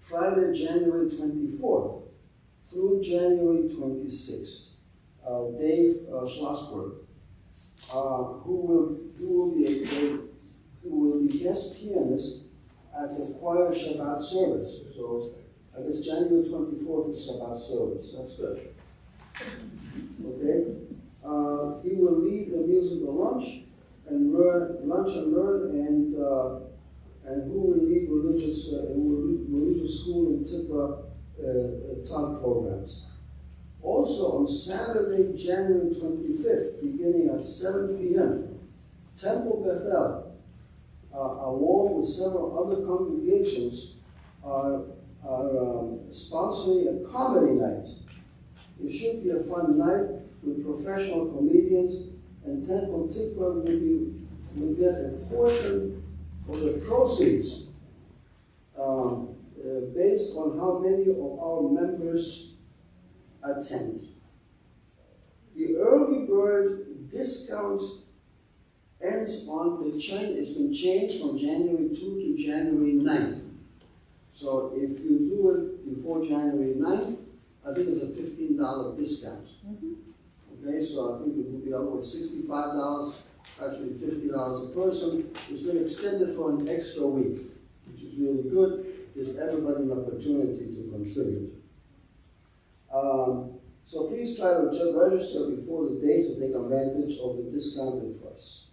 Friday, January 24th through January 26th. Dave Schlossberg, who will be guest pianist at the choir Shabbat service. So I guess January 24th is Shabbat service. That's good. Okay. He will lead the musical lunch and learn, and who will lead religious school and Tikvah talk programs. Also on Saturday, January 25th, beginning at 7 p.m., Temple Bethel, along with several other congregations, are sponsoring a comedy night. It should be a fun night with professional comedians, and Temple Tikvah will get a portion of the proceeds based on how many of our members attend. The early bird discount ends on the change. It's been changed from January 2 to January 9th. So if you do it before January 9th, I think it's a $15 discount. Okay, so I think it would be otherwise $65, actually $50 a person. It's been extended for an extra week, which is really good. Gives everybody an opportunity to contribute. So please try to register before the date to take advantage of the discounted price.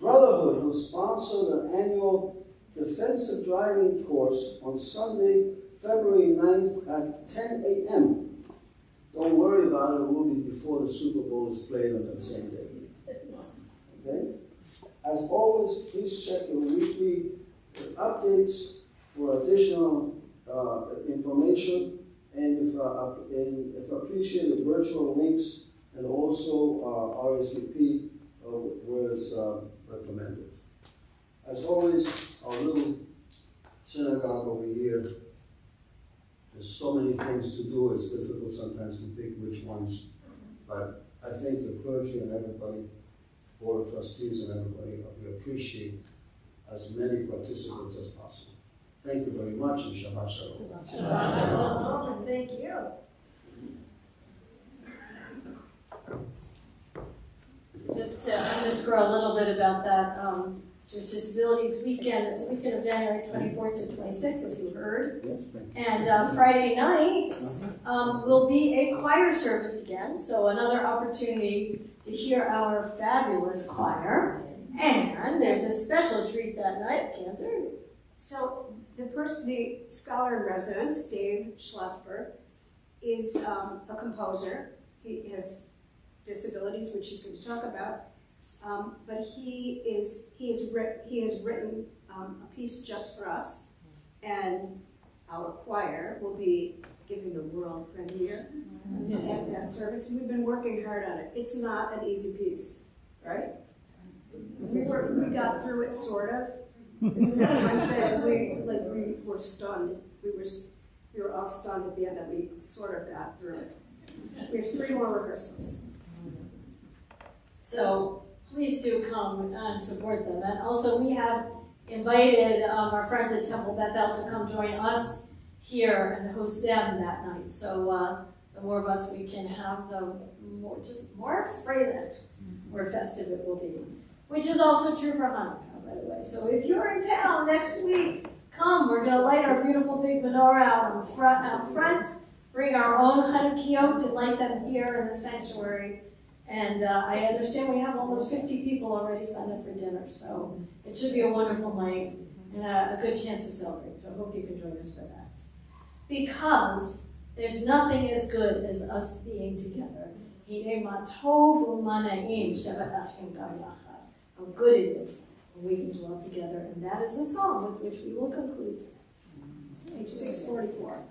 Brotherhood will sponsor the annual defensive driving course on Sunday, February 9th at 10 a.m. Don't worry about it, it will be before the Super Bowl is played on that same day. Okay? As always, please check your weekly updates for additional information, and if appreciated, virtual links, and also RSVP where it's recommended. As always, our little synagogue over here, there's so many things to do, it's difficult sometimes to pick which ones, but I think the clergy and everybody, board of trustees and everybody, we appreciate as many participants as possible. Thank you very much, and Shabbat Shalom. Shabbat Shalom, and thank you. So just to underscore a little bit about that, Jewish Disabilities Weekend, it's the weekend of January 24th to 26th, as you heard. And Friday night will be a choir service again, so another opportunity to hear our fabulous choir. And there's a special treat that night, can't there? So the scholar in residence, Dave Schlossberg, is a composer. He has disabilities, which he's going to talk about. But he has written a piece just for us, and our choir will be giving the world premiere at that service. We've been working hard on it. It's not an easy piece, right? We got through it sort of. As Mr. said, we were stunned. We were all stunned at the end that we sort of got through it. We have 3 more rehearsals. So please do come and support them. And also we have invited our friends at Temple Bethel to come join us here and host them that night. So the more of us we can have, the more fragrant, more festive it will be. Which is also true for Hanukkah, by the way. So if you're in town next week, come. We're going to light our beautiful big menorah out front. Bring our own Hanukkah to light them here in the sanctuary. And I understand we have almost 50 people already signed up for dinner. So it should be a wonderful night and a good chance to celebrate. So I hope you can join us for that. Because there's nothing as good as us being together. How good it is when we can dwell together. And that is the song with which we will conclude. Page 644.